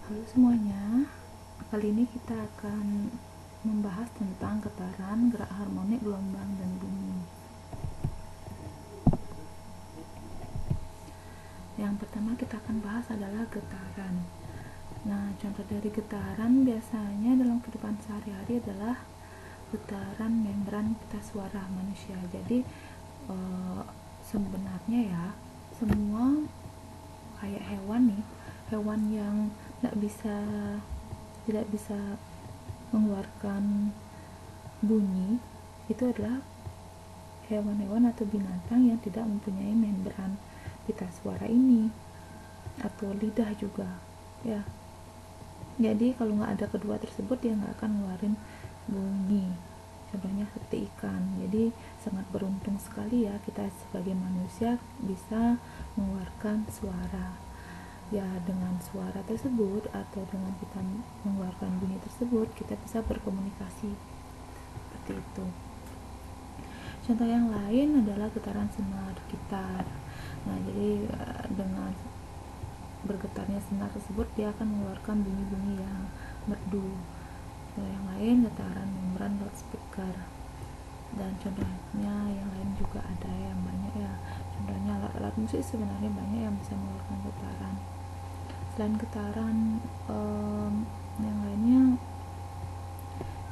Halo semuanya, kali ini kita akan membahas tentang getaran, gerak harmonik, gelombang, dan bunyi. Yang pertama kita akan bahas adalah getaran. Nah, contoh dari getaran biasanya dalam kehidupan sehari-hari adalah getaran membran pita suara manusia. Jadi sebenarnya ya, semua kayak hewan nih, hewan yang tidak bisa mengeluarkan bunyi itu adalah hewan-hewan atau binatang yang tidak mempunyai membran pita suara ini atau lidah juga ya. Jadi kalau nggak ada kedua tersebut dia nggak akan ngeluarin bunyi. Contohnya seperti ikan. Jadi sangat beruntung sekali ya kita sebagai manusia bisa mengeluarkan suara. Ya, dengan suara tersebut atau dengan kita mengeluarkan bunyi tersebut kita bisa berkomunikasi seperti itu. Contoh yang lain adalah getaran senar gitar. Nah, jadi dengan bergetarnya senar tersebut dia akan mengeluarkan bunyi-bunyi yang merdu. Contoh yang lain getaran membran loudspeaker. Dan contohnya yang lain juga ada yang banyak ya. Contohnya alat-alat musik sebenarnya banyak yang bisa mengeluarkan getaran. Selain getaran yang lainnya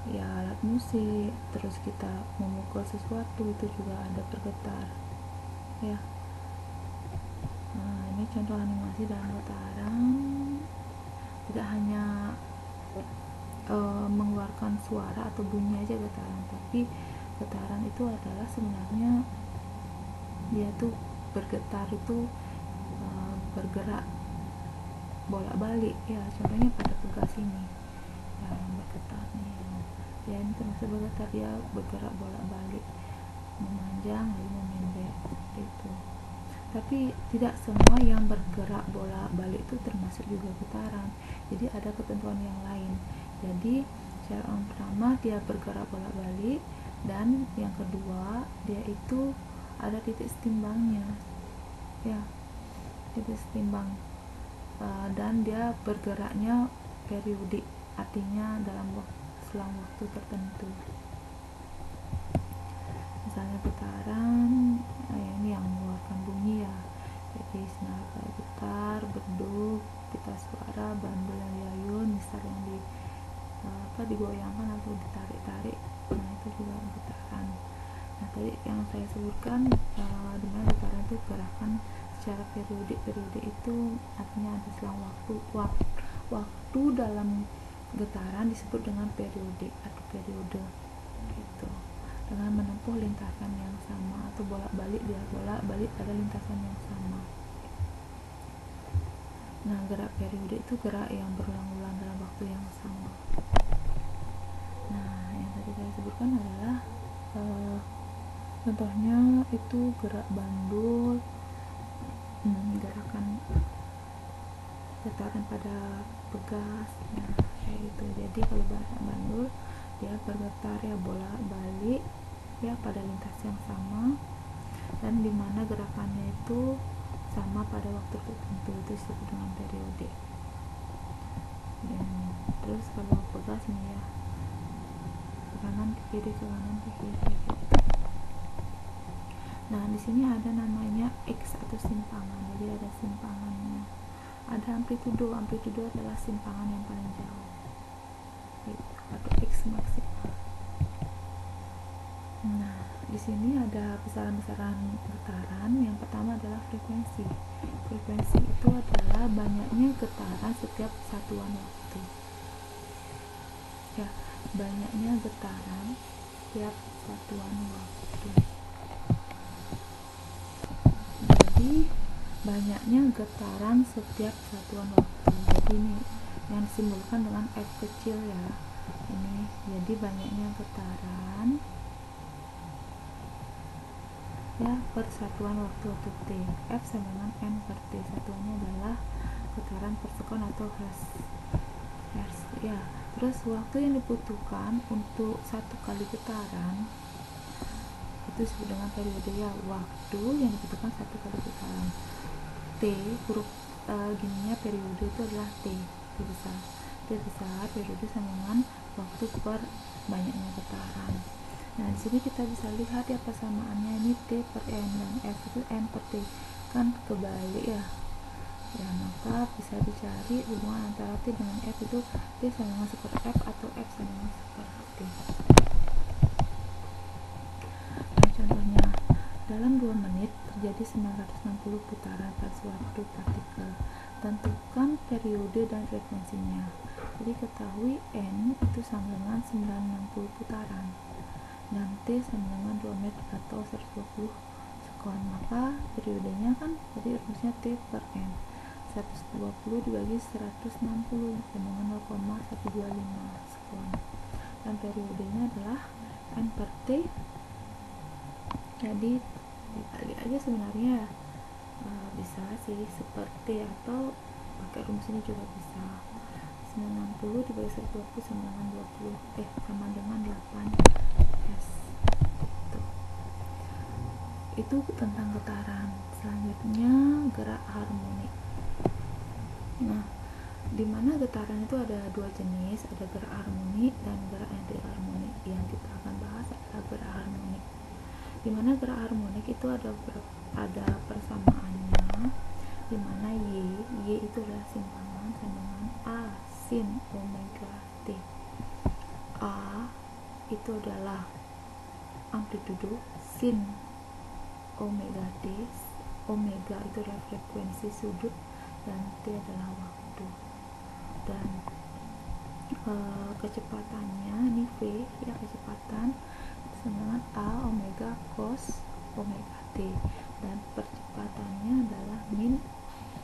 ya alat musik, terus kita memukul sesuatu itu juga ada bergetar ya. Nah, ini contoh animasi dalam getaran. Tidak hanya mengeluarkan suara atau bunyi aja getaran, tapi getaran itu adalah sebenarnya dia tuh bergetar itu bergerak bolak-balik ya. Contohnya pada tugas ini yang bergetar nih ya, ini termasuk bergetar, dia bergerak bolak-balik, memanjang lalu memendek seperti itu. Tapi tidak semua yang bergerak bolak-balik itu termasuk juga getaran, jadi ada ketentuan yang lain. Jadi cara yang pertama dia bergerak bolak-balik, dan yang kedua dia itu ada titik setimbangnya ya, titik setimbang. Dan dia bergeraknya periodik, artinya dalam selang waktu tertentu. Misalnya getaran ini yang mengeluarkan bunyi ya, jadi senar gitar, beduk, pita suara, bandul yang diayun, misal yang digoyangkan atau ditarik-tarik, nah itu juga getaran. Nah, tadi yang saya sebutkan dimana getaran itu gerakan secara periodik itu artinya ada selang waktu dalam getaran disebut dengan periodik atau periode gitu, dengan menempuh lintasan yang sama atau bolak-balik pada lintasan yang sama. Nah, gerak periodik itu gerak yang berulang-ulang dalam waktu yang sama. Nah, yang tadi saya sebutkan adalah contohnya itu gerak bandul, gerakan getaran pada pegas ya, kayak gitu. Jadi kalau bandul dia bergetar ya bolak-balik ya pada lintas yang sama, dan dimana gerakannya itu sama pada waktu tertentu, itu disebut dengan periodik. Dan terus kalau pegas nih ya, ke kanan ke kiri, ke kanan ke kiri gitu. Nah, di sini ada namanya X atau simpangan. Jadi ada simpangannya. Ada amplitudo adalah simpangan yang paling jauh. Gitu, atau X maksimal. Nah, di sini ada besaran-besaran getaran. Yang pertama adalah frekuensi. Frekuensi itu adalah banyaknya getaran setiap satuan waktu. Ya, banyaknya getaran setiap satuan waktu. Jadi banyaknya getaran setiap satuan waktu. Jadi ini yang disimbolkan dengan F kecil ya. Ini jadi banyaknya getaran ya per satuan waktu atau T. F sama dengan N per T. Satuannya adalah getaran per sekon atau hertz ya. Terus waktu yang dibutuhkan untuk satu kali getaran itu disebut dengan periode ya. Waktu yang dibutuhkan satu kali getaran T, huruf gininya periode itu adalah T. T besar periode sama dengan waktu per banyaknya getaran. Nah, di sini kita bisa lihat ya persamaannya, ini T per N dan F itu N per T, kan kebalik ya. Ya, maka bisa dicari hubungan antara T dengan F itu T sama dengan 1/F atau F sama dengan 1/T. Nah, contohnya, dalam 2 menit terjadi 960 putaran pada suatu partikel. Tentukan periode dan frekuensinya. Jadi ketahui N itu sama dengan 960 putaran dan T sama dengan 2 menit atau 120 sekon. Maka periodenya kan jadi rumusnya T per N, 120 dibagi 160 sama dengan 0,125 sekon, dan periodenya adalah N per T. Jadi dibalik aja sebenarnya, bisa sih seperti atau pakai rumus ini juga bisa. 960 dibagi 120 sama dengan 20 sama dengan 8 S. Itu tentang getaran. Selanjutnya gerak harmonik. Nah, dimana getaran itu ada 2 jenis, ada gerak harmonik dan gerak antiharmonik. Yang kita akan bahas adalah gerak harmonik. Dimana gerak harmonik itu ada persamaannya, dimana Y itu adalah simpangan sama dengan A sin omega T. A itu adalah amplitudo, sin omega T, omega itu adalah frekuensi sudut, dan T adalah waktu. Dan kecepatannya ini V ya, kecepatan sama dengan A omega cos omega T, dan percepatannya adalah min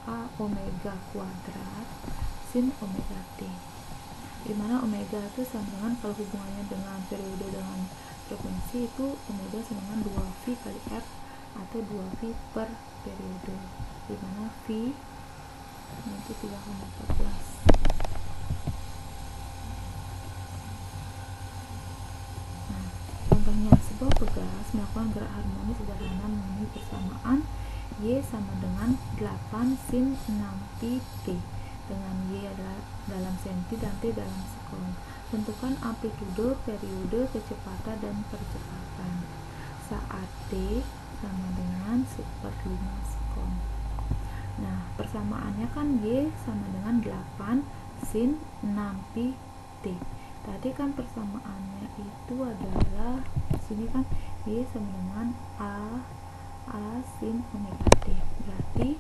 A omega kuadrat sin omega T, dimana omega itu sama dengan, kalau hubungannya dengan periode dengan frekuensi itu omega sama dengan 2V kali F atau 2V per periode, dimana V itu 3,14. Contohnya, sebuah pegas melakukan gerak harmonis sederhana memenuhi persamaan Y sama dengan 8 sin 6pi T, dengan Y adalah dalam senti dan T dalam sekon. Tentukan amplitudo, periode, kecepatan, dan percepatan saat T sama dengan 1/5 sekon. Nah, persamaannya kan Y sama dengan 8 sin 6pi T. Tadi kan persamaannya itu adalah sini kan Y sama dengan A sin omega T. Berarti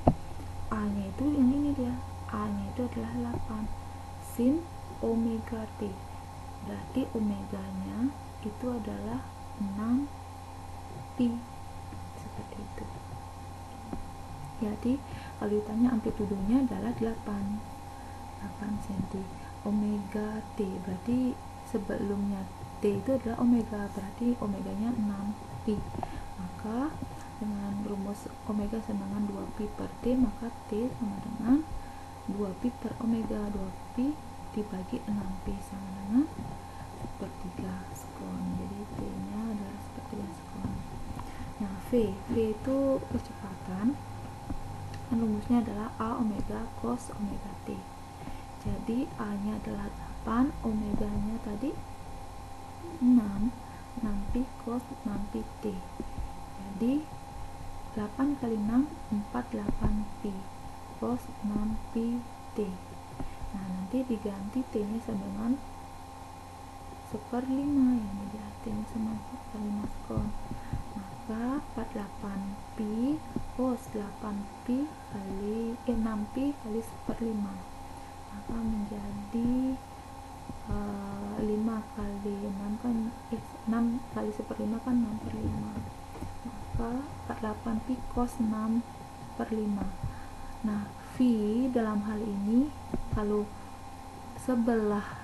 A nya itu yang ini dia, A nya itu adalah 8 sin omega T. Berarti omega nya itu adalah 6 pi, seperti itu. Jadi kalau ditanya amplitudonya adalah 8 cm omega T, berarti sebelumnya T itu adalah omega, berarti omeganya 6 pi. Maka dengan rumus omega sama dengan 2 pi per T, maka T sama dengan 2 pi per omega, 2 pi dibagi 6 pi sama dengan 1/3 sekon. Jadi T nya adalah 1/3 sekon. Nah, V itu kecepatan, dan rumusnya adalah A omega cos omega T. Jadi A nya adalah 8, omega nya tadi 6 pi cos 6 pi T. Jadi 8 kali 6 48 pi cos 6 pi T. Nah, nanti diganti T nya sama dengan 1/5, ini dia T nya sama 1/5 sekon. Maka 48 pi cos 8 pi kali 6 pi kali 1/5, maka menjadi 5 kali 6 kan 6 kali 1/5 kan 6/5, maka 48 pi cos 6/5. Nah, V dalam hal ini kalau sebelah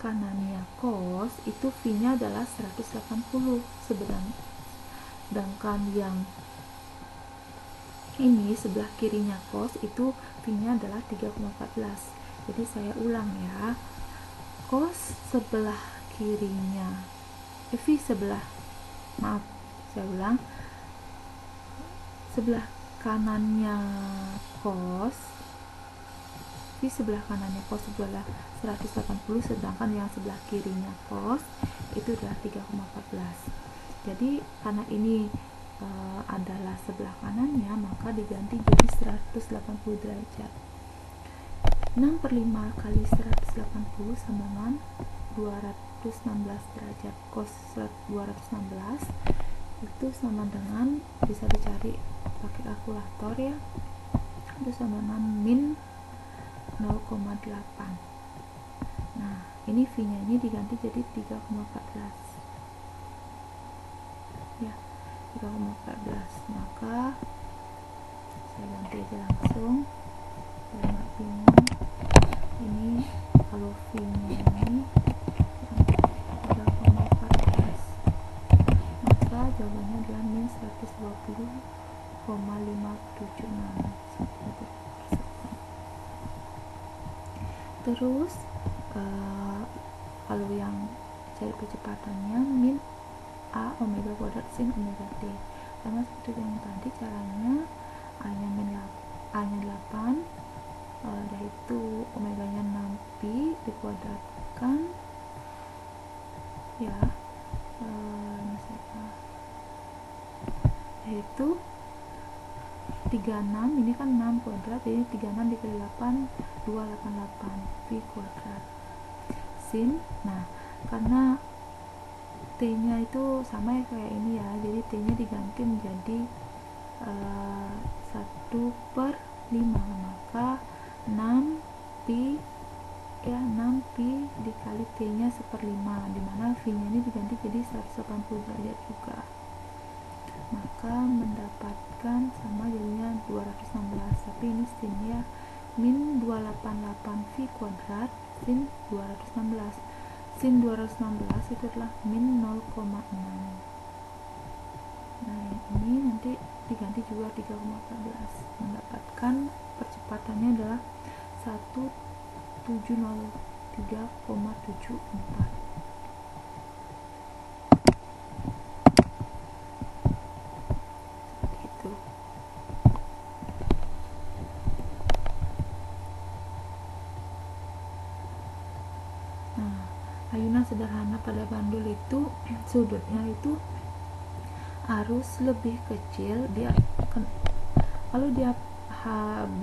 kanannya cos itu V nya adalah 180, sedangkan yang ini sebelah kirinya cos itu V nya adalah 3,14. Jadi saya ulang ya, cos sebelah kirinya V sebelah, maaf saya ulang, sebelah kanannya cos V sebelah kanannya cos itu adalah 180, sedangkan yang sebelah kirinya cos itu adalah 3,14. Jadi karena ini adalah sebelah kanannya, maka diganti jadi 180 derajat. 6/5 kali 180 sama dengan 216 derajat. Cos 216 itu sama dengan, bisa dicari pakai kalkulator ya, itu sama dengan min 0,8. Nah, ini V nya ini diganti jadi 3,14 ya, 3,14. Maka saya ganti aja langsung biar nggak bingung. Ini kalau V nya ini 3,14, maka jawabannya adalah min 120,576 cm/s. Terus kalau yang cari percepatannya min A omega kuadrat sin omega t, sama seperti yang tadi caranya. A nya 8, yaitu omeganya 6pi dikuadratkan ya, yaitu 36, ini kan 6 kuadrat, jadi 36 dikali 8 288 pi kuadrat sin. Nah, karena t nya itu sama ya kayak ini ya, jadi t nya diganti menjadi 1/5, maka 6pi ya, 6pi dikali t nya 1/5, dimana V nya ini diganti jadi 180 derajat juga, maka mendapatkan sama jadinya 216, tapi ini sin ya, min 288 V kuadrat sin 216. Sin 216 itu adalah min 0,6. Nah, ini nanti diganti juga 3,14, mendapatkan percepatannya adalah 1703,74. Gitu. Nah, ayunan sederhana pada bandul itu sudutnya itu harus lebih kecil, dia kalau dia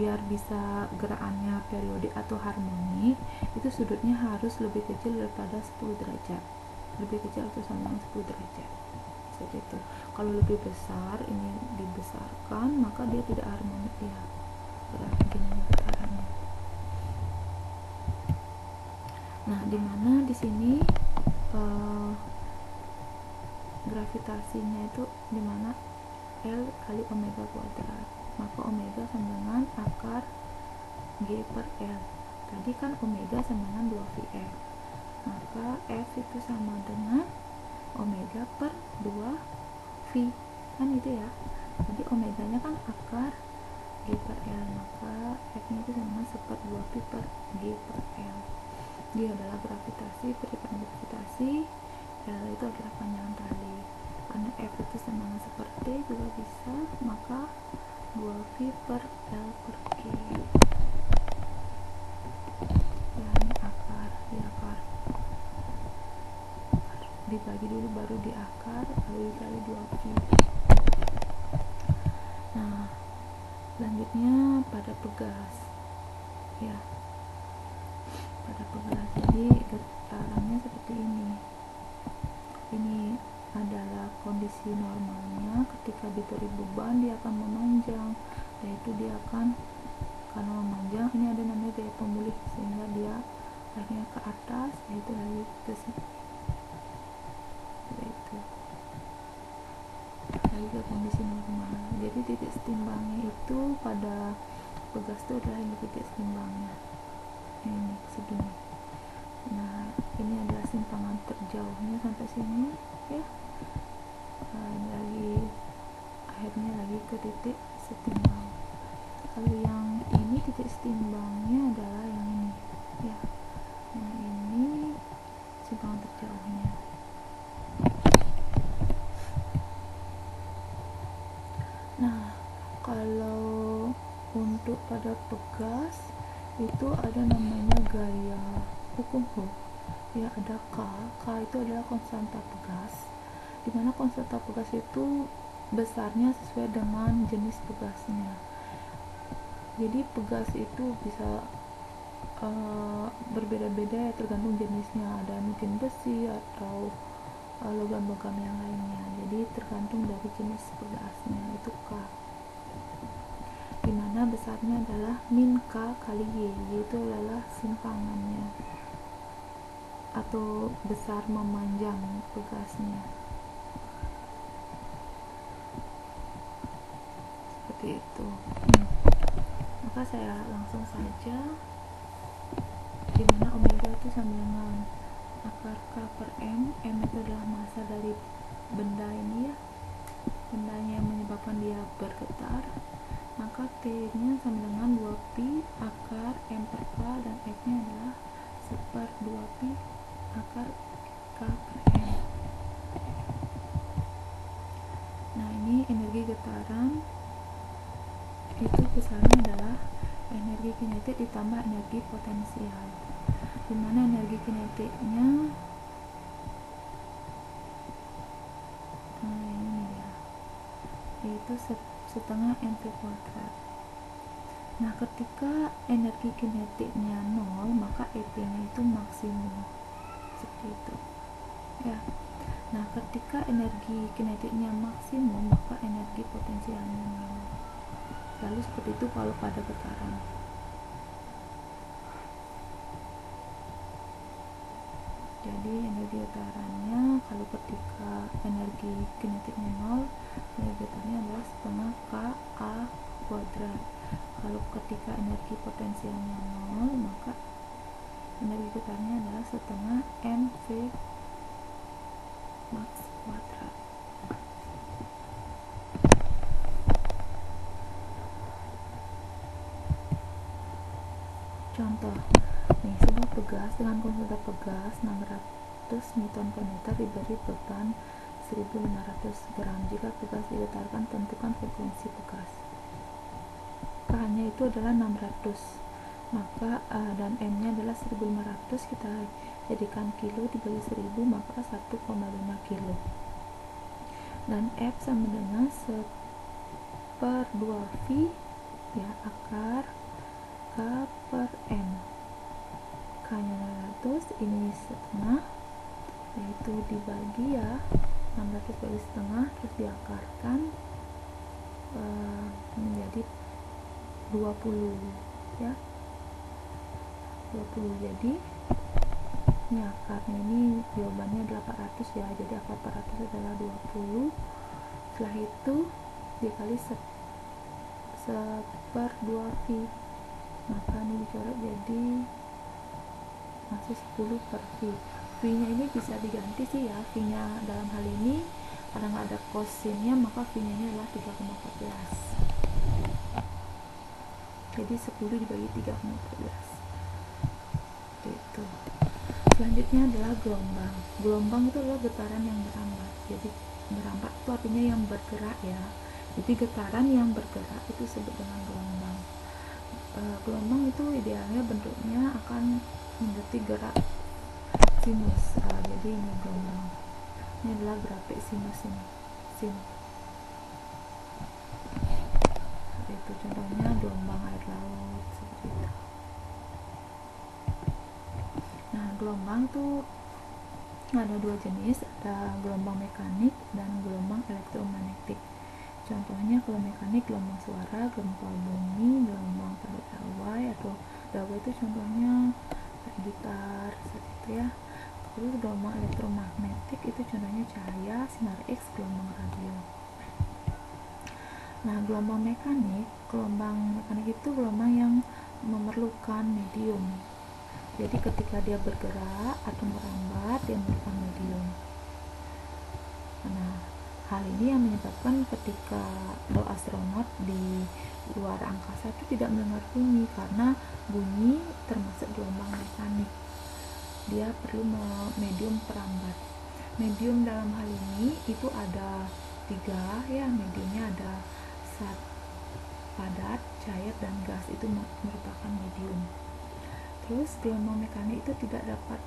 biar bisa gerakannya periodik atau harmoni, itu sudutnya harus lebih kecil daripada 10 derajat, lebih kecil atau sama dengan 10 derajat seperti itu. Kalau lebih besar, ini dibesarkan, maka dia tidak harmonik ya getarannya. Nah, dimana di sini gravitasinya itu dimana L kali omega kuadrat, maka omega sama dengan akar G per L. Tadi kan omega sama dengan 2VF, maka F itu sama dengan omega per 2V, kan itu ya. Jadi omeganya kan akar G per L, maka F nya itu sama dengan 1/2Pi per G per L. Dia adalah gravitasi, percepatan gravitasi. L itu adalah panjang tali. Karena F itu sama dengan seperti juga bisa, maka 2V per L per G. Ya, ini akar, di akar dibagi dulu baru di akar, lalu dikali 2V. Nah, selanjutnya pada pegas ya, pada pegas. Jadi getarannya seperti ini. Ini adalah kondisi normalnya. Ketika diberi beban, dia akan memanjang, yaitu dia akan, karena memanjang ini ada namanya gaya pemulih, sehingga dia akhirnya ke atas, yaitu lagi ke sini, yaitu lagi ke kondisi normal. Jadi titik setimbangnya itu pada pegas itu adalah ini titik setimbangnya, ini segini. Nah, ini adalah simpangan terjauhnya sampai sini ya. Nah, ini lagi akhirnya lagi ke titik setimbang. Kalau yang ini titik setimbangnya adalah yang ini ya, yang ini simpangan terjauhnya. Nah, kalau untuk pada pegas itu ada namanya gaya hukum Hooke. Ya, ada K itu adalah konstanta pegas, dimana konstanta pegas itu besarnya sesuai dengan jenis pegasnya. Jadi pegas itu bisa berbeda-beda ya, tergantung jenisnya, ada mungkin besi atau logam-logam yang lainnya. Jadi tergantung dari jenis pegasnya, itu K, dimana besarnya adalah min K kali Y, yaitu adalah simpangannya atau besar memanjang pegasnya, seperti itu. Maka saya langsung saja, dimana omega itu sama dengan akar K per M. M itu adalah massa dari benda ini ya, bendanya yang menyebabkan dia bergetar. Maka T nya sama dengan 2pi akar M per K, dan F nya adalah 1/2pi akar K per M. Nah, ini energi getaran itu besarnya adalah energi kinetik ditambah energi potensial, dimana energi kinetiknya ini ya, yaitu setengah mv kuadrat. Nah, ketika energi kinetiknya 0, maka EP nya itu maksimum, seperti itu ya. Nah, ketika energi kinetiknya maksimum, maka energi potensialnya 0. Lalu seperti itu kalau pada getaran. Jadi energi getarannya, kalau ketika energi kinetiknya 0, energi getarannya adalah setengah Ka kuadrat. Kalau ketika energi potensialnya 0, maka energi getarannya adalah setengah mv max kuadrat. Contoh, nih, sebuah pegas dengan konstanta pegas 600 Newton per meter diberi beban 1500 gram. Jika pegas digetarkan, tentukan frekuensi pegas. K-nya itu adalah 600, maka dan M-nya adalah 1500, kita jadikan kilo dibagi 1000, maka 1,5 kilo. Dan F sama dengan 1/2pi ya, akar K per M. K nya 600, ini setengah, yaitu dibagi ya, 600 bagi setengah, terus diakarkan menjadi 20 ya, 20. Jadi ini akarnya, ini jawabannya 800 ya, jadi akar 400 adalah 20. Setelah itu dikali 1/2pi, maka ini dicoret jadi masih 10 per pi. Pi nya ini bisa diganti sih ya, pi nya dalam hal ini karena nggak ada kosinnya, maka pi nya ini adalah 3,14. Jadi 10 dibagi 3,14 itu. Selanjutnya adalah gelombang. Gelombang itu adalah getaran yang merambat. Jadi merambat itu artinya yang bergerak ya, jadi getaran yang bergerak itu disebut dengan gelombang. Gelombang itu idealnya bentuknya akan mendekati gerak sinus. Jadi ini gelombang, ini adalah grafik sinus ini, sin. Itu contohnya gelombang air laut, seperti itu. Nah, gelombang tuh ada dua jenis, ada gelombang mekanik dan gelombang elektromagnetik. Contohnya kalau mekanik, gelombang suara, gempa bumi, gelombang pada dawai, atau dawai itu contohnya kayak gitar, seperti itu ya. Terus gelombang elektromagnetik itu contohnya cahaya, sinar X, gelombang radio. Nah, gelombang mekanik itu gelombang yang memerlukan medium. Jadi ketika dia bergerak atau merambat, dia memerlukan medium. Nah, hal ini yang menyebabkan ketika astronot di luar angkasa itu tidak mendengar bunyi, karena bunyi termasuk gelombang mekanik. Dia perlu medium perambat. Medium dalam hal ini itu ada 3 ya, mediumnya ada padat, cair, dan gas, itu merupakan medium. Terus gelombang mekanik itu tidak dapat,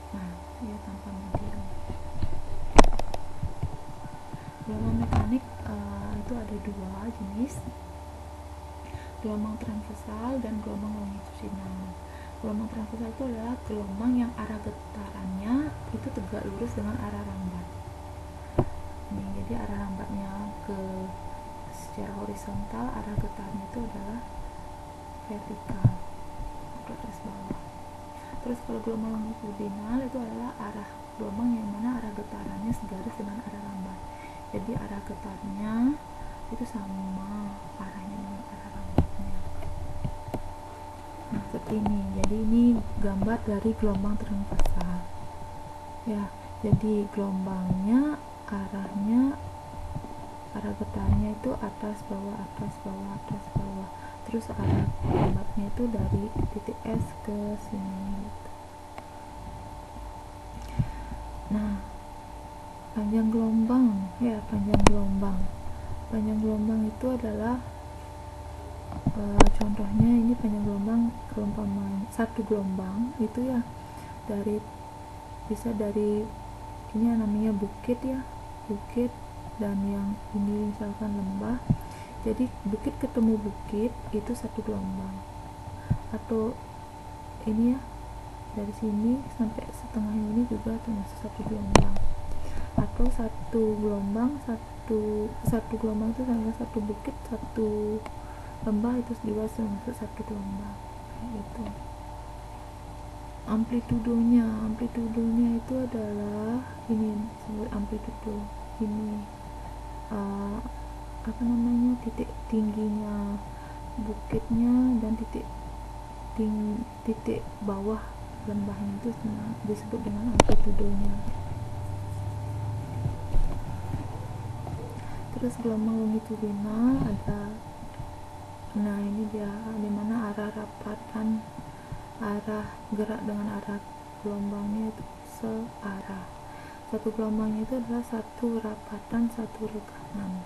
ya tanpa medium. Gelombang mekanik itu ada dua jenis, gelombang transversal dan gelombang longitudinal. Gelombang transversal itu adalah gelombang yang arah getarannya itu tegak lurus dengan arah rambat. Jadi arah rambatnya secara horizontal, arah getarannya itu adalah vertikal ke atas bawah. Terus kalau gelombang longitudinal itu adalah arah gelombang yang mana arah getarannya segaris dengan arah rambat. Jadi arah getarnya itu sama arahnya dengan arah rambatnya. Seperti ini. Jadi ini gambar dari gelombang transversal. Ya, jadi gelombangnya arah getarnya itu atas bawah atas bawah atas bawah. Terus arah rambatnya itu dari titik S ke sini. Nah, panjang gelombang itu adalah contohnya ini panjang gelombang, satu gelombang itu ya bisa dari ini namanya bukit dan yang ini misalkan lembah. Jadi bukit ketemu bukit itu satu gelombang, atau ini ya dari sini sampai setengah ini juga termasuk satu gelombang, atau satu gelombang itu sama satu bukit, satu lembah itu juga termasuk satu gelombang. Itu amplitudonya itu adalah ini disebut amplitudo. Ini titik tingginya bukitnya dan titik bawah lembahnya itu disebut dengan amplitudonya. Terus gelombang longitudinal ada, ini dia dimana arah gerak dengan arah gelombangnya itu searah. Satu gelombangnya itu adalah satu rapatan satu rekanan.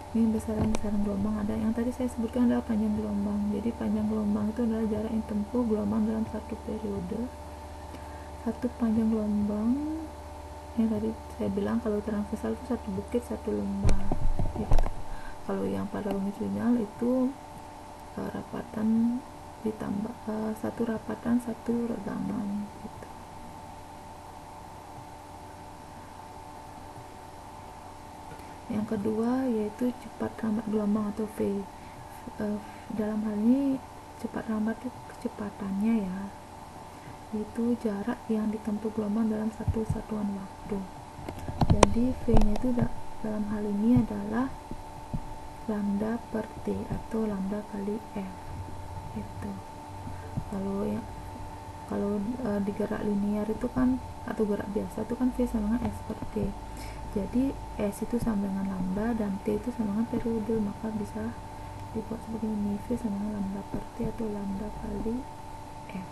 Ini besaran-besaran gelombang ada yang tadi saya sebutkan adalah panjang gelombang. Jadi panjang gelombang itu adalah jarak yang tempuh gelombang dalam satu periode. Satu panjang gelombang yang tadi saya bilang kalau transversal itu satu bukit satu lembah gitu. Kalau yang pada longitudinal itu rapatan ditambah satu rapatan satu regangan gitu. Yang kedua yaitu cepat rambat gelombang atau V. Dalam hal ini cepat rambat itu kecepatannya ya, itu jarak yang ditempuh gelombang dalam satu satuan waktu. Jadi V nya itu dalam hal ini adalah lambda per T atau lambda kali F itu. Kalau di gerak linear itu kan, atau gerak biasa itu kan V sama dengan S per T. Jadi S itu sama dengan lambda dan T itu sama dengan periode, maka bisa dibuat seperti ini, V sama dengan lambda per T atau lambda kali F.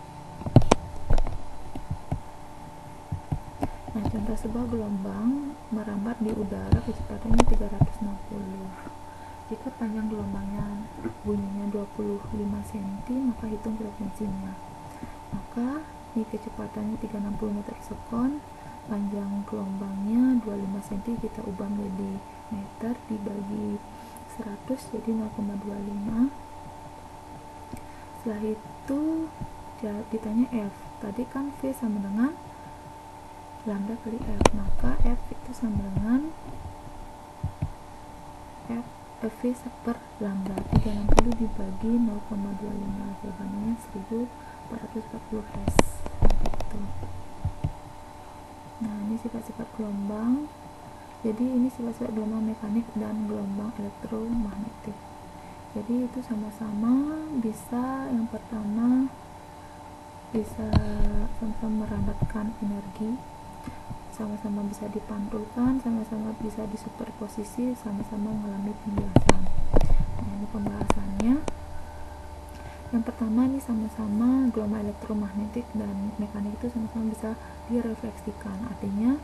Nah, contoh sebuah gelombang merambat di udara kecepatannya 360. Jika panjang gelombangnya bunyinya 25 cm, maka hitung frekuensinya. Maka ini kecepatannya 360 meter per sekon, panjang gelombangnya 25 cm, kita ubah menjadi meter dibagi 100 jadi 0,25. Setelah itu ditanya F. Tadi kan V sama dengan lambda kali F, maka F itu sama dengan V per lambda. 360 dibagi 0,25 jawabannya 1440 Hz gitu. Nah, ini sifat-sifat gelombang. Jadi ini sifat-sifat gelombang mekanik dan gelombang elektromagnetik. Jadi itu sama-sama bisa, yang pertama bisa sama-sama merambatkan energi, sama-sama bisa dipantulkan, sama-sama bisa disuperposisi, sama-sama mengalami pembiasan. Nah, ini pembahasannya. Yang pertama ini sama-sama gelombang elektromagnetik dan mekanik itu sama-sama bisa direfleksikan. Artinya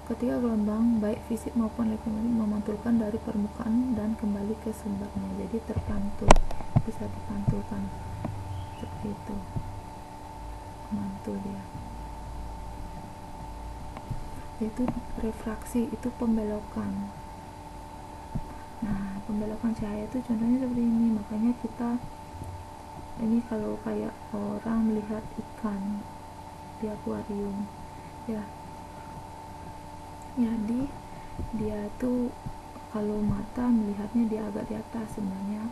ketika gelombang baik fisik maupun elektromagnetik memantulkan dari permukaan dan kembali ke sumbernya. Jadi terpantul, bisa dipantulkan seperti itu, mantul dia. Yaitu refraksi, itu pembelokan. Nah, pembelokan cahaya itu contohnya seperti ini. Makanya kita ini kalau kayak orang melihat ikan di akuarium, ya, jadi dia tuh kalau mata melihatnya dia agak di atas, sebenarnya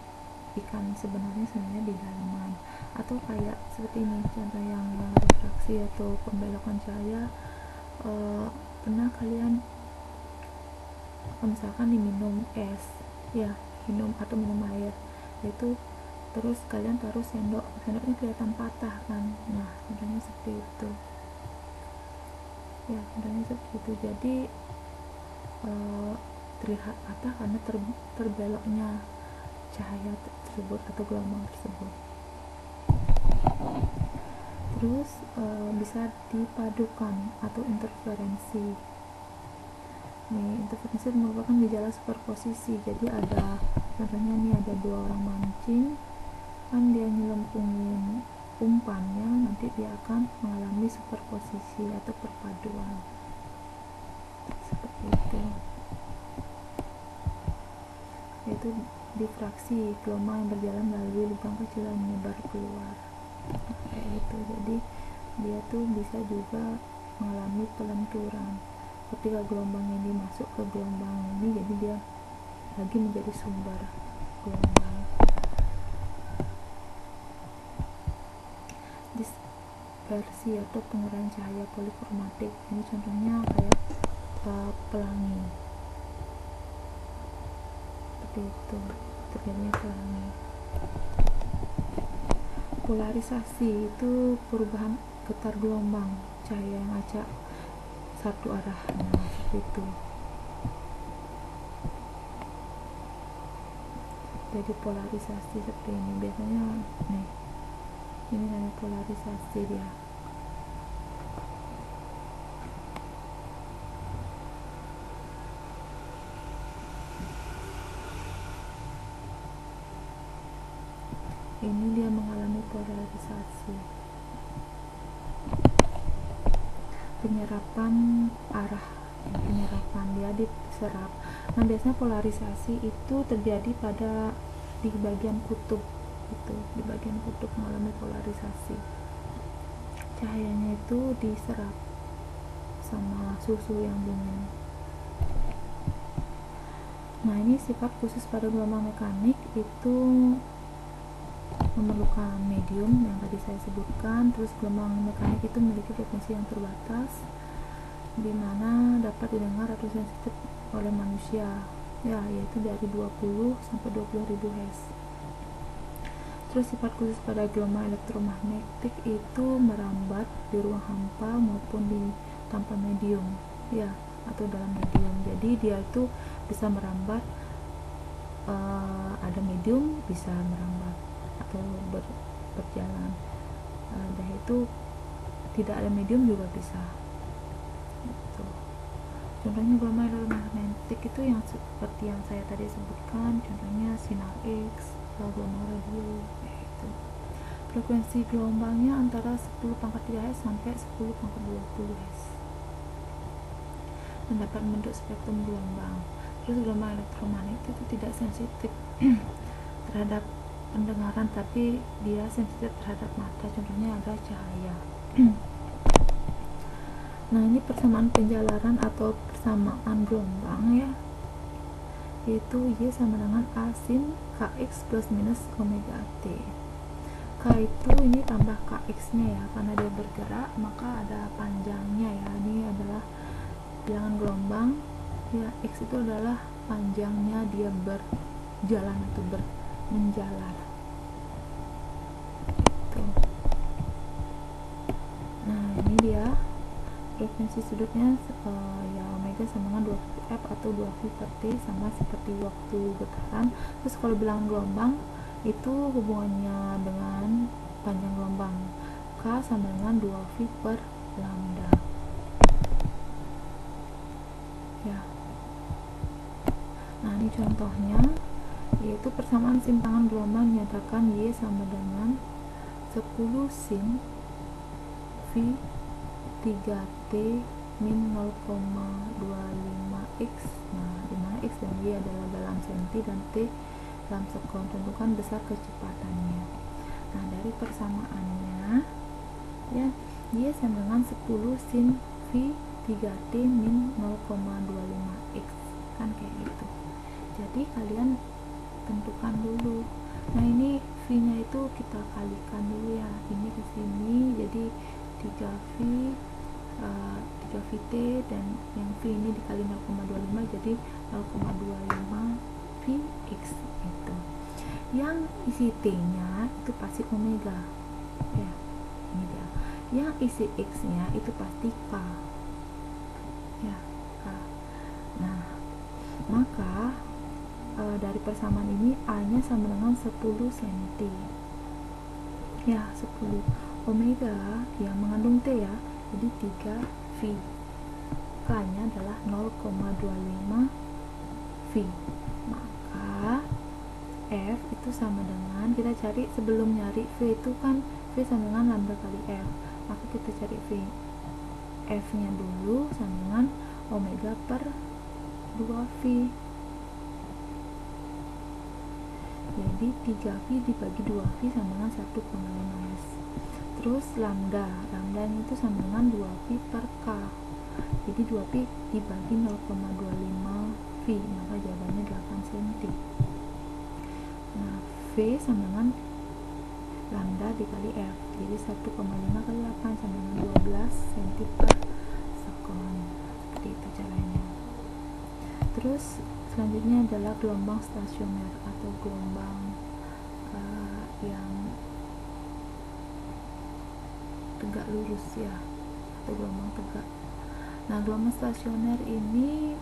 ikan sebenarnya di dalaman. Atau kayak seperti ini contoh yang refraksi atau pembelokan cahaya. Pernah kalian misalkan diminum es, ya, minum atau minum air, itu terus kalian taruh sendoknya kelihatan patah kan. Nah, contohnya seperti itu ya, contohnya seperti itu. Jadi terlihat patah karena terbeloknya cahaya tersebut atau gelombang tersebut. Terus bisa dipadukan atau interferensi. Nih, interferensi merupakan gejala superposisi. Jadi ada contohnya nih, ada dua orang mancing, kan dia nyelempungin umpannya, nanti dia akan mengalami superposisi atau perpaduan seperti itu. Yaitu difraksi, gelombang yang berjalan melalui lubang kecil dan menyebar keluar. Nah, kayak gitu. Jadi dia tuh bisa juga mengalami pelenturan. Ketika gelombang ini masuk ke gelombang ini, jadi dia lagi menjadi sumber gelombang. Dispersi atau pengerahan cahaya polikromatik, ini contohnya kayak pelangi, seperti itu, terjadinya pelangi. Polarisasi itu perubahan getar gelombang cahaya yang acak satu arah. Nah, seperti itu. Jadi polarisasi seperti ini biasanya nih, ini namanya polarisasi dia. Ini dia mengalami polarisasi. Penyerapan arah, penyerapan dia diserap. Nah, biasanya polarisasi itu terjadi pada di bagian kutub, itu di bagian kutub mengalami polarisasi. Cahayanya itu diserap sama suhu yang dingin. Nah, ini sifat khusus pada gelombang mekanik, itu memerlukan medium yang tadi saya sebutkan. Terus gelombang mekanik itu memiliki frekuensi yang terbatas, di mana dapat didengar atau sensitif oleh manusia, ya, yaitu dari 20 sampai 20.000 Hz. Terus sifat khusus pada gelombang elektromagnetik itu merambat di ruang hampa maupun di tanpa medium, ya, atau dalam medium. Jadi dia itu bisa merambat, ada medium bisa merambat atau berjalan, dan itu tidak ada medium juga bisa gitu. Contohnya gelombang elektromagnetik itu yang seperti yang saya tadi sebutkan, contohnya sinar X, gelombang radio, itu frekuensi gelombangnya antara 10⁻³ Hz sampai 10⁻20 Hz dan dapat membentuk spektrum gelombang. Terus gelombang elektromagnetik itu tidak sensitif terhadap pendengaran, tapi dia sensitif terhadap mata, contohnya ada cahaya. Nah, ini persamaan penjalaran atau persamaan gelombang, ya, yaitu Y sama dengan A sin Kx plus minus omega T. K itu ini tambah Kx nya, ya, karena dia bergerak maka ada panjangnya, ya. Ini adalah bilangan gelombang, ya. X itu adalah panjangnya dia berjalan atau menjalar gitu. Nah, ini dia frekuensi sudutnya, ya, omega sama dengan 2f atau 2v per t, sama seperti waktu getaran. Terus kalau bilangan gelombang itu hubungannya dengan panjang gelombang, K sama dengan 2v per lambda. Contohnya yaitu persamaan simpangan gelombang menyatakan Y sama dengan 10 sin V 3T min 0,25x. Nah, dimana x dan y adalah dalam senti dan t dalam sekon. Tentukan besar kecepatannya. Nah, dari persamaannya ya, y sama dengan 10 sin V 3T min 0,25x, kan kayak gitu. Jadi kalian tentukan dulu. Nah, ini V nya itu kita kalikan dulu ya, ini ke sini, jadi 3V 3VT dan yang V ini dikali 0,25 jadi 0,25 Vx itu. Yang isi T nya itu pasti omega ya, ini dia. Yang isi X nya itu pasti K ya, K. Nah, maka dari persamaan ini A nya sama dengan 10 cm ya, 10 omega yang mengandung T ya, jadi 3V. K nya adalah 0,25 V. Maka F itu sama dengan, kita cari sebelum nyari V itu kan V sama dengan lambda kali F, maka kita cari V F nya dulu sama dengan omega per 2V. Jadi 3V dibagi 2V sama dengan 1,5S. Terus lambda nya itu sama dengan 2V per K, jadi 2V dibagi 0,25V, maka jawabannya 8 cm. Nah, V sama dengan lambda dikali F, jadi 1,5 kali 8 sama dengan 12 cm per sekon. Seperti itu caranya. Terus selanjutnya adalah gelombang stasioner atau gelombang yang tegak lurus ya, atau gelombang tegak. Nah, gelombang stasioner ini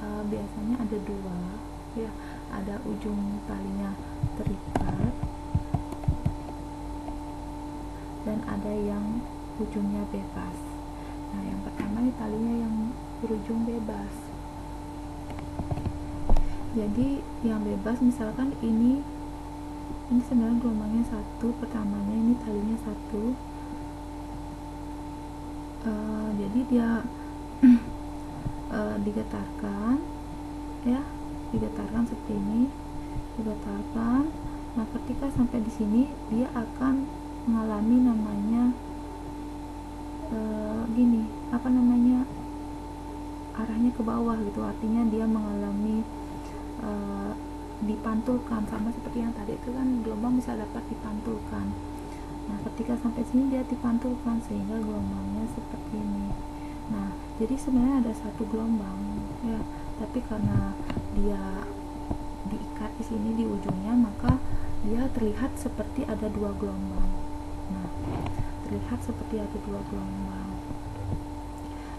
biasanya ada dua ya, ada ujung talinya terikat dan ada yang ujungnya bebas. Nah, yang pertama ini talinya yang berujung bebas. Jadi yang bebas misalkan ini sebenarnya gelombangnya satu, pertamanya ini talinya satu, jadi dia digetarkan ya, digetarkan seperti ini, digetarkan. Nah, ketika sampai di sini dia akan mengalami namanya gini, apa namanya, arahnya ke bawah gitu, artinya dia mengalami dipantulkan, sama seperti yang tadi itu kan gelombang bisa dapat dipantulkan. Nah, ketika sampai sini dia dipantulkan sehingga gelombangnya seperti ini. Nah, jadi sebenarnya ada satu gelombang ya, tapi karena dia diikat di sini di ujungnya, maka dia terlihat seperti ada dua gelombang. Nah, terlihat seperti ada dua gelombang.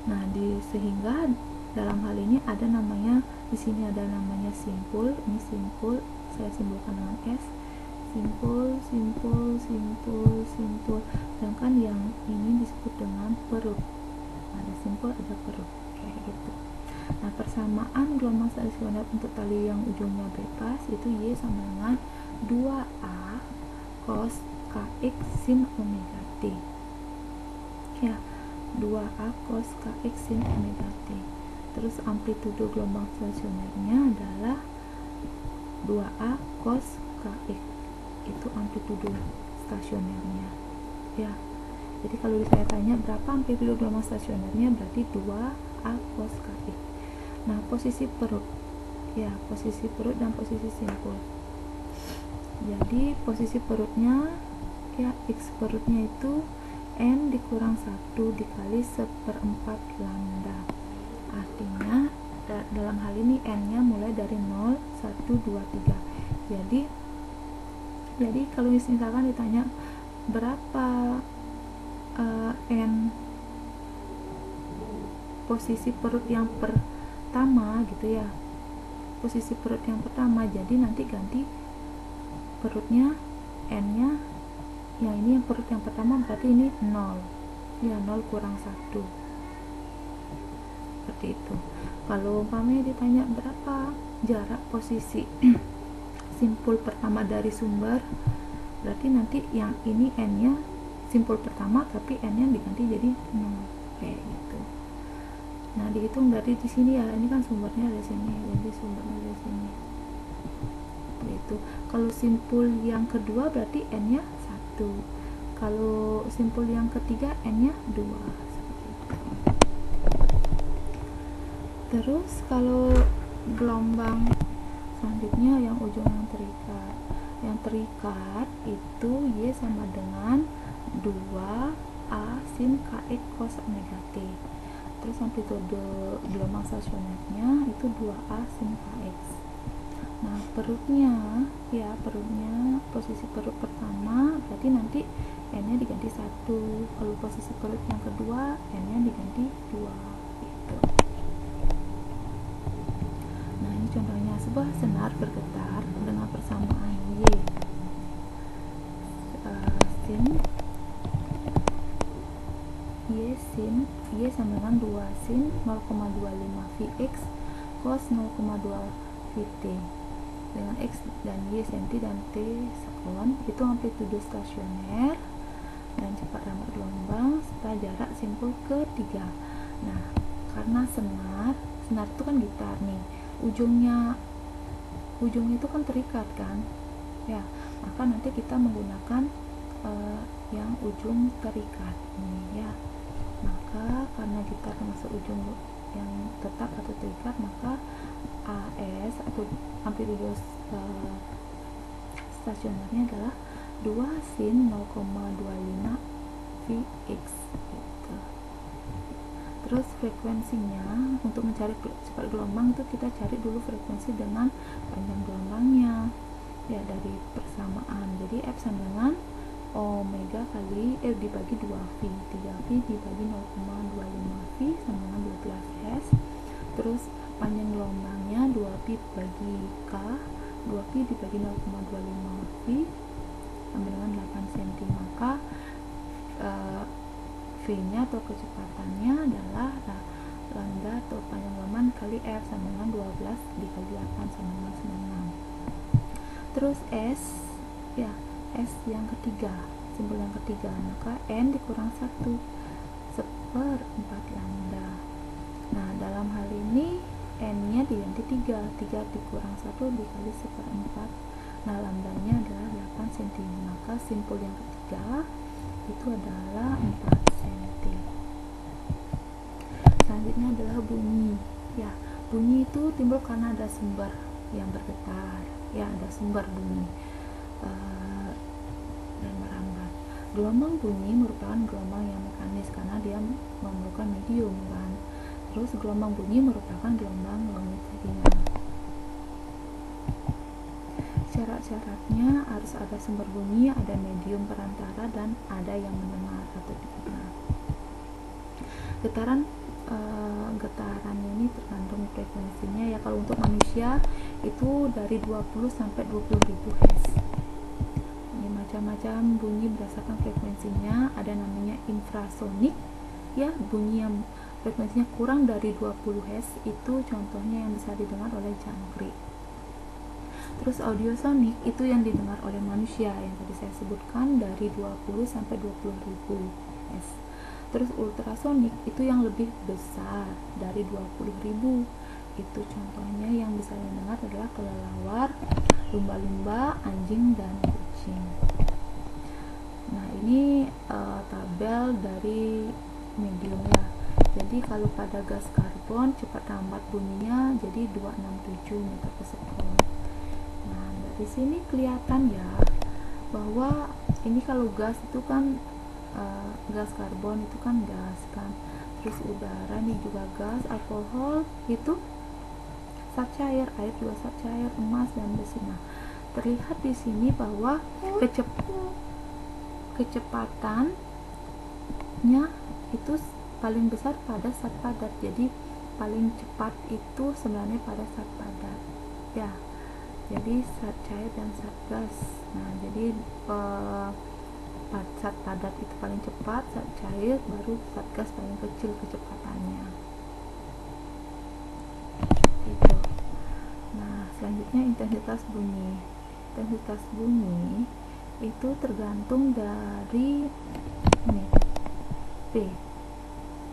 Nah, sehingga dalam hal ini ada namanya, di sini ada namanya simpul. Ini simpul, saya simbolkan dengan S. Simpul, simpul, simpul, simpul. Sedangkan yang ini disebut dengan perut. Ada simpul, ada perut, kayak gitu. Nah, persamaan gelombang stasioner untuk tali yang ujungnya bebas itu Y sama dengan 2A cos KX sin omega T. Ya, 2A cos KX sin omega T. Terus amplitudo gelombang stasionernya adalah 2A cos KX, itu amplitudo stasionernya ya. Jadi kalau saya tanya berapa amplitudo gelombang stasionernya, berarti 2A cos KX. Nah, posisi perut ya, posisi perut dan posisi simpul. Jadi posisi perutnya ya, X perutnya itu N dikurang 1 dikali 1/4 lambda. Artinya dalam hal ini N nya mulai dari 0, 1, 2, 3. Jadi kalau misalkan ditanya berapa N posisi perut yang pertama gitu ya, posisi perut yang pertama, jadi nanti ganti perutnya, N nya yang ini yang perut yang pertama, berarti ini 0 ya, 0 kurang 1, seperti itu. Kalau umpamanya ditanya berapa jarak posisi simpul pertama dari sumber, berarti nanti yang ini n nya simpul pertama tapi n nya diganti jadi 0 kayak gitu. Nah dihitung dari di sini ya, ini kan sumbernya dari sini, jadi sumbernya dari sini gitu. Kalau simpul yang kedua berarti n nya 1, kalau simpul yang ketiga n nya 2 seperti itu. Terus kalau gelombang selanjutnya yang ujung yang terikat itu Y sama dengan 2A sin kx cos omega t. Terus amplitude gelombang stasionernya itu 2A sin kx. Nah perutnya posisi perut pertama berarti nanti n nya diganti 1, kalau posisi perut yang kedua n nya diganti 2 gitu. Nah ini contohnya, sebuah senar bergetar dengan persamaan Y Y sama dengan 2 sin 0,25 Vx cos 0,2 Vt dengan X dan Y cm dan T sekon, itu amplitude stasioner dan cepat rambat gelombang serta jarak simpul ketiga. Nah karena senar itu kan gitar nih, ujungnya itu kan terikat kan ya, maka nanti kita menggunakan yang ujung terikat ini ya. Maka karena gitar termasuk ujung yang tetap atau terikat, maka AS atau amplitude stasionernya adalah 2 sin 0,25 Vx gitu. Terus frekuensinya, untuk mencari cepat gelombang itu kita cari dulu frekuensi dengan panjang gelombangnya ya, dari persamaan. Jadi F sama dengan omega kali dibagi 2V, 3V dibagi 0,25V sama dengan 12 Hz. Terus panjang gelombangnya 2pi bagi K, 2pi dibagi 0,25V sama dengan 8 cm. Maka V nya atau kecepatannya adalah lambda atau panjang gelombang kali F sama dengan 12 dikali 8 sama dengan 96. Terus S ya, S yang ketiga, simbol yang ketiga, maka N dikurang 1 1/4 lambda. Nah dalam hal ini N nya diganti 3 dikurang 1 dikali 1/4. Nah lambdanya adalah 8 cm, maka simpul yang ketiga itu adalah 4 cm. Selanjutnya adalah bunyi ya. Bunyi itu timbul karena ada sumber yang bergetar ya, ada sumber bunyi dan merambat. Gelombang bunyi merupakan gelombang yang mekanis karena dia memerlukan medium kan. Terus gelombang bunyi merupakan gelombang longitudinal. Syarat-syaratnya harus ada sumber bunyi, ada medium perantara, dan ada yang mendengar atau didengar. Getarannya ini tergantung frekuensinya ya. Kalau untuk manusia itu dari 20 sampai 20.000 Hz. Ini macam-macam bunyi berdasarkan frekuensinya. Ada namanya infrasonik ya, bunyi yang frekuensinya kurang dari 20 Hz itu contohnya yang bisa didengar oleh jangkrik. Terus audiosonik itu yang didengar oleh manusia yang tadi saya sebutkan dari 20 sampai 20.000 Hz. Terus ultrasonik itu yang lebih besar dari 20.000. Itu contohnya yang bisa didengar adalah kelelawar, lumba-lumba, anjing, dan kucing. Nah ini tabel dari medium ya. Jadi kalau pada gas karbon cepat rambat bunyinya jadi 267 meter per sekon. Nah dari sini kelihatan ya bahwa ini kalau gas itu kan gas karbon itu kan gas kan, terus udara ini juga gas, alkohol itu zat cair, air juga zat cair, emas dan besi. Nah terlihat di sini bahwa kecepatannya itu paling besar pada zat padat, jadi paling cepat itu sebenarnya pada zat padat ya, jadi zat cair dan zat gas. Nah jadi zat padat itu paling cepat, zat cair baru zat gas paling kecil kecepatannya gitu. Nah Selanjutnya intensitas bunyi. Intensitas bunyi itu tergantung dari ini P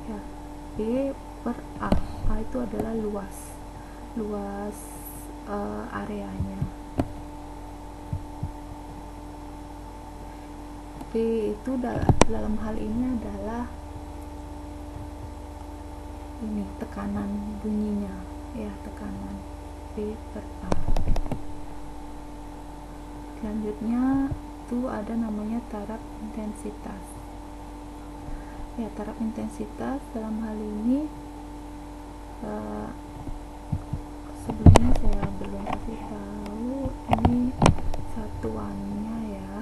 ya, P per A. A itu adalah luas areanya. P itu dalam hal ini adalah ini tekanan bunyinya ya, tekanan P per A. Selanjutnya itu ada namanya taraf intensitas ya. Taraf intensitas dalam hal ini sebelumnya saya belum kasih tahu ini satuannya ya.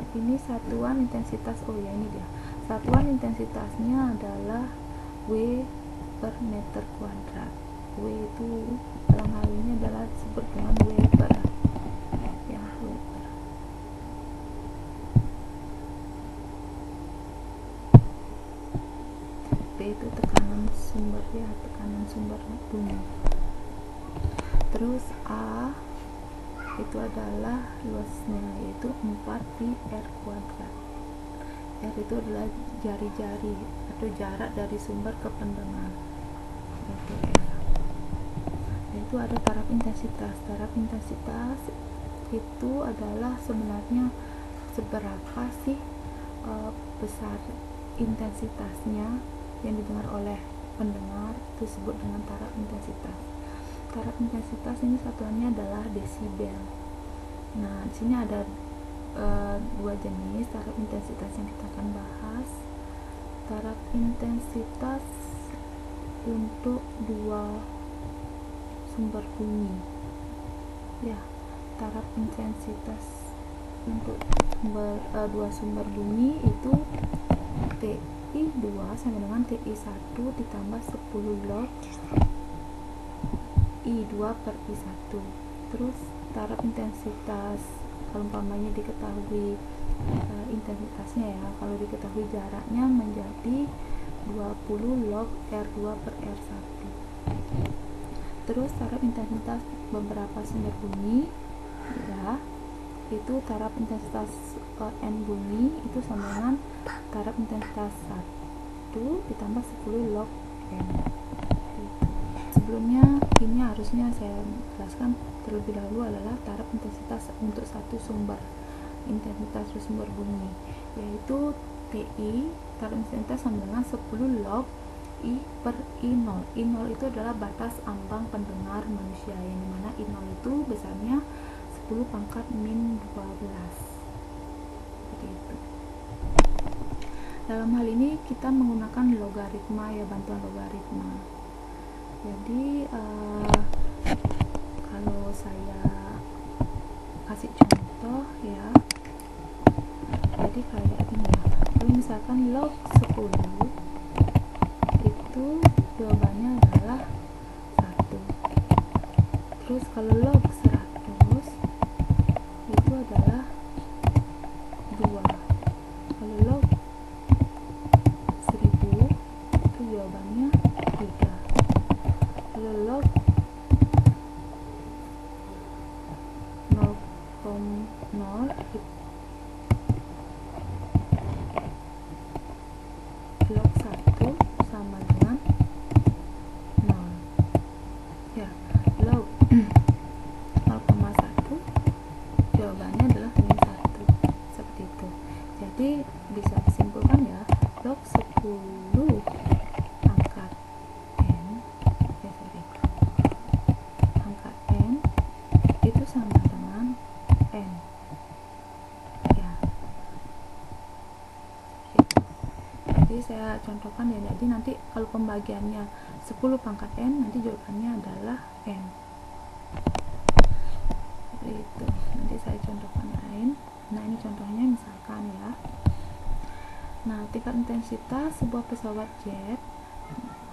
Ini satuan intensitas, oh ya ini dia, satuan intensitasnya adalah W per meter kuadrat. W itu dalam hal ini adalah disebut dengan Weber ya, Weber. P itu tekanan sumber ya, tekanan sumber bunyi. Terus A itu adalah luasnya, yaitu 4 pi R kuadrat. R itu adalah jari-jari atau jarak dari sumber ke pendengar, yaitu R. Itu ada taraf intensitas. Taraf intensitas itu adalah sebenarnya seberapa sih besar intensitasnya yang didengar oleh pendengar, itu disebut dengan taraf intensitas. Taraf intensitas ini satuannya adalah desibel. Nah, di sini ada dua jenis taraf intensitas yang kita akan bahas. Taraf intensitas untuk dua sumber bunyi. Ya, taraf intensitas untuk dua sumber bunyi itu TI2 sama dengan TI1 ditambah 10 log I2 per I1. Terus taraf intensitas kalau umpamanya diketahui intensitasnya ya, kalau diketahui jaraknya menjadi 20 log R2 per R1. Terus taraf intensitas beberapa sumber bunyi ya, itu taraf intensitas N bunyi itu sama dengan taraf intensitas 1 ditambah 10 log N. Sebelumnya ini harusnya saya jelaskan terlebih dahulu adalah taraf intensitas untuk satu sumber intensitas sumber bunyi, yaitu TI, taraf intensitas sama dengan 10 log I per I0. I0 itu adalah batas ambang pendengar manusia, yang dimana I0 itu besarnya 10 pangkat min 12. Seperti itu. Dalam hal ini kita menggunakan logaritma ya, bantuan logaritma. Jadi kalau saya kasih contoh ya, jadi kayak ini ya, kalau misalkan log 10 itu jawabannya adalah 1. Terus kalau log 100 itu adalah 2. Kalau log 1000 itu jawabannya 3. Kalau log 0,0 log 1 sama dengan 0 ya. Log 0,1 jawabannya adalah min 1. Seperti itu. Jadi bisa disimpulkan ya, log 10 pangkat N ya, pangkat N itu sama dengan N ya. Jadi saya contohkan ya, jadi nanti kalau pembagiannya 10 pangkat N, nanti jawabannya adalah N. Seperti itu. Nanti saya contohkan lain. Nah, ini contohnya misalkan ya. Nah, tingkat intensitas sebuah pesawat jet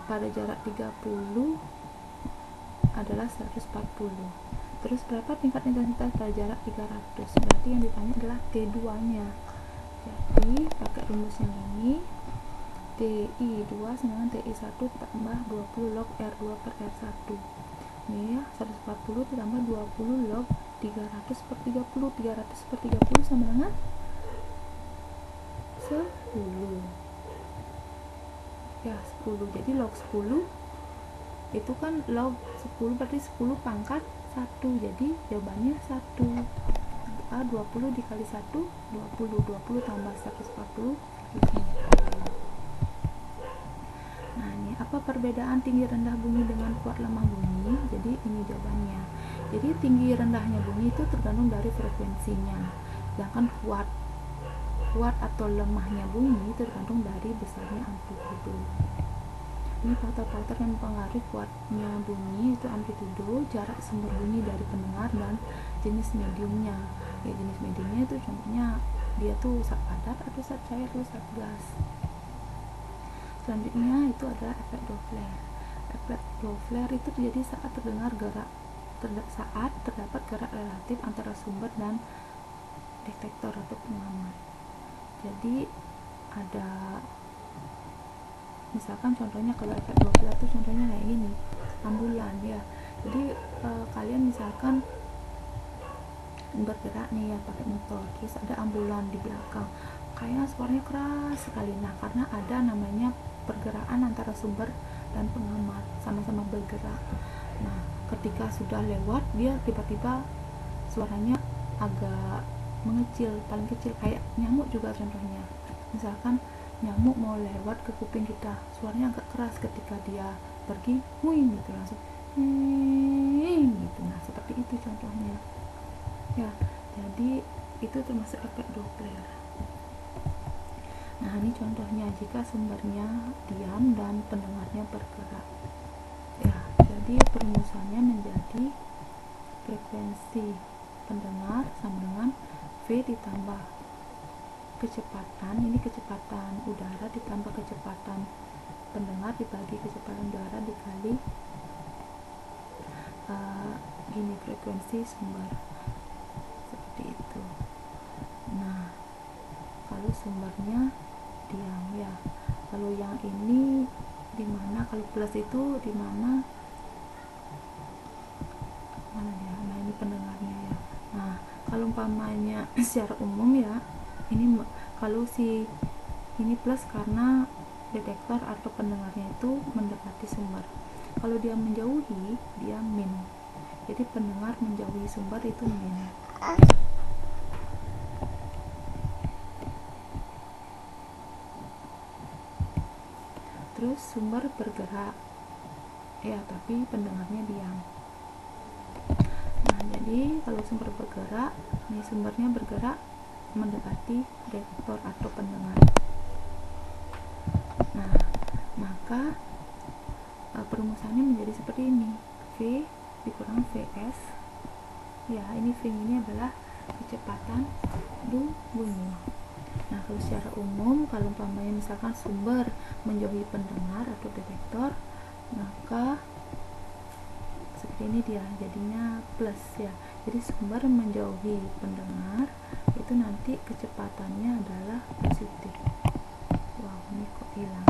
pada jarak 30 adalah 140. Terus berapa tingkat intensitas pada jarak 300? Berarti yang ditanya adalah T2-nya. Jadi pakai rumus yang ini, TI2 sama dengan TI1 tambah 20 log R2 per R1. Ini ya, 140 ditambah 20 log 300 per 30. 300 per 30 sama dengan 10 ya, 10. Jadi log 10 itu kan log 10 berarti 10 pangkat 1, jadi jawabannya 1. 20 dikali 1 20, 20 tambah 140 150. Nah, ini apa perbedaan tinggi rendah bunyi dengan kuat lemah bunyi? Jadi ini jawabannya. Jadi tinggi rendahnya bunyi itu tergantung dari frekuensinya, sedangkan kuat atau lemahnya bunyi tergantung dari besarnya amplitudo. Ini faktor-faktor yang mempengaruhi kuatnya bunyi itu amplitudo, jarak sumber bunyi dari pendengar, dan jenis mediumnya. Ya, jenis mediumnya itu contohnya dia tuh zat padat atau zat cair atau zat gas. Selanjutnya itu adalah efek Doppler. Efek Doppler itu terjadi saat terdapat gerak relatif antara sumber dan detektor atau pengamat. Jadi ada, misalkan contohnya kalau efek Doppler itu contohnya kayak gini, ambulan ya. Jadi kalian misalkan bergerak nih ya pakai motor, terus ada ambulan di belakang, kayaknya suaranya keras sekali. Nah, karena ada namanya pergerakan antara sumber dan pengamat, sama-sama bergerak. Nah, ketika sudah lewat, dia tiba-tiba suaranya agak mengecil, paling kecil, kayak nyamuk juga contohnya. Misalkan nyamuk mau lewat ke kuping kita, suaranya agak keras. Ketika dia pergi, wing gitu, langsung gitu. Nah, seperti itu contohnya ya. Jadi itu termasuk efek Doppler. Nah, ini contohnya jika sumbernya diam dan pendengarnya bergerak ya. Jadi perumusannya menjadi frekuensi pendengar sama dengan V ditambah kecepatan, ini kecepatan udara ditambah kecepatan pendengar dibagi kecepatan udara dikali gini frekuensi sumber, seperti itu. Nah, kalau sumbernya diam ya. Kalau yang ini dimana, kalau plus itu dimana mana ya? Nah, ini pendengarnya ya. Nah, kalau umpamanya secara umum ya, ini kalau si ini plus karena detektor atau pendengarnya itu mendekati sumber. Kalau dia menjauhi, dia min. Jadi pendengar menjauhi sumber itu min. Terus sumber bergerak ya, tapi pendengarnya diam. Nah, jadi kalau sumber bergerak, ini sumbernya bergerak mendekati detektor atau pendengar. Nah, maka perumusannya menjadi seperti ini, V dikurang Vs ya. Ini V ini adalah kecepatan bunyi. Nah, kalau secara umum, kalau umpamanya misalkan sumber menjauhi pendengar atau detektor, maka seperti ini dia, jadinya plus ya. Jadi sumber menjauhi pendengar itu nanti kecepatannya adalah positif. Wow, ini kok hilang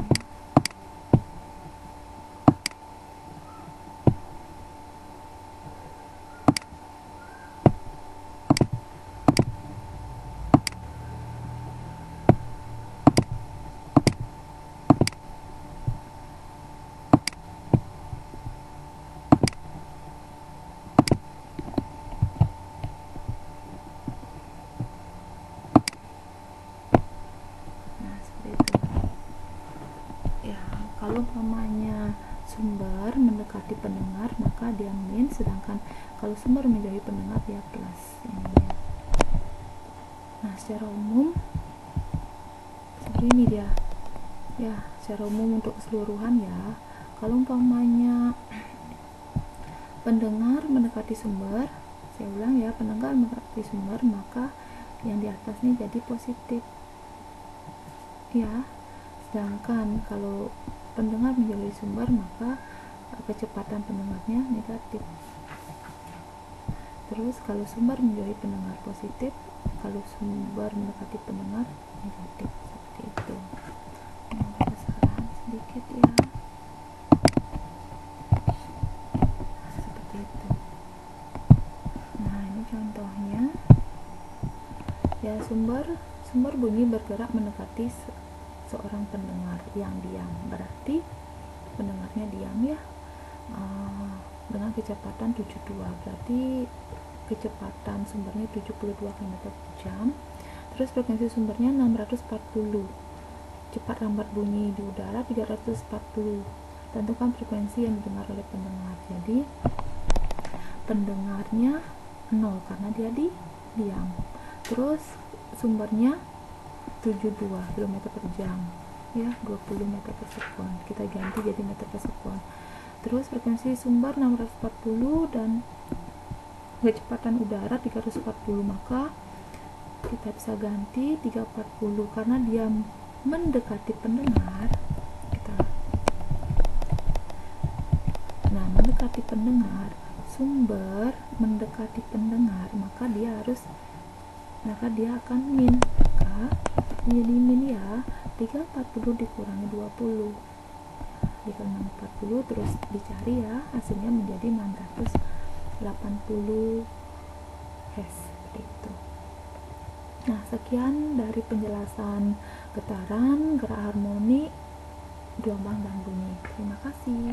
ya. Kalau umpamanya sumber mendekati pendengar maka dia min, sedangkan kalau sumber menjauhi pendengar dia plus. Ini dia. Nah, secara umum seperti ini dia ya, secara umum untuk keseluruhan ya. Kalau umpamanya pendengar mendekati sumber, saya ulang ya, pendengar mendekati sumber, maka yang di atas ini jadi positif ya. Sedangkan kalau pendengar menjauhi sumber, maka kecepatan pendengarnya negatif. Terus kalau sumber menjauhi pendengar positif, kalau sumber mendekati pendengar negatif, seperti itu. Nah, kesalahan sedikit ya, seperti Ya, sumber bunyi bergerak mendekati seorang pendengar yang diam, berarti pendengarnya diam ya. Dengan kecepatan 72, berarti kecepatan sumbernya 72 km per jam. Terus frekuensi sumbernya 640, cepat lambat bunyi di udara 340. Tentukan frekuensi yang didengar oleh pendengar. Jadi pendengarnya 0 karena dia diam. Terus sumbernya 72 km per jam ya, 20 meter per sekon, kita ganti jadi meter per sekon. Terus frekuensi sumber 640 dan kecepatan udara 340, maka kita bisa ganti 340 karena dia mendekati pendengar. Mendekati pendengar, sumber mendekati pendengar, maka dia akan min, maka menjadi min ya. 340 dikurangi 20 dikurangi 40, terus dicari ya, hasilnya menjadi 680 Hz seperti itu. Nah, sekian dari penjelasan getaran, gerak harmoni, gelombang dan bunyi. Terima kasih.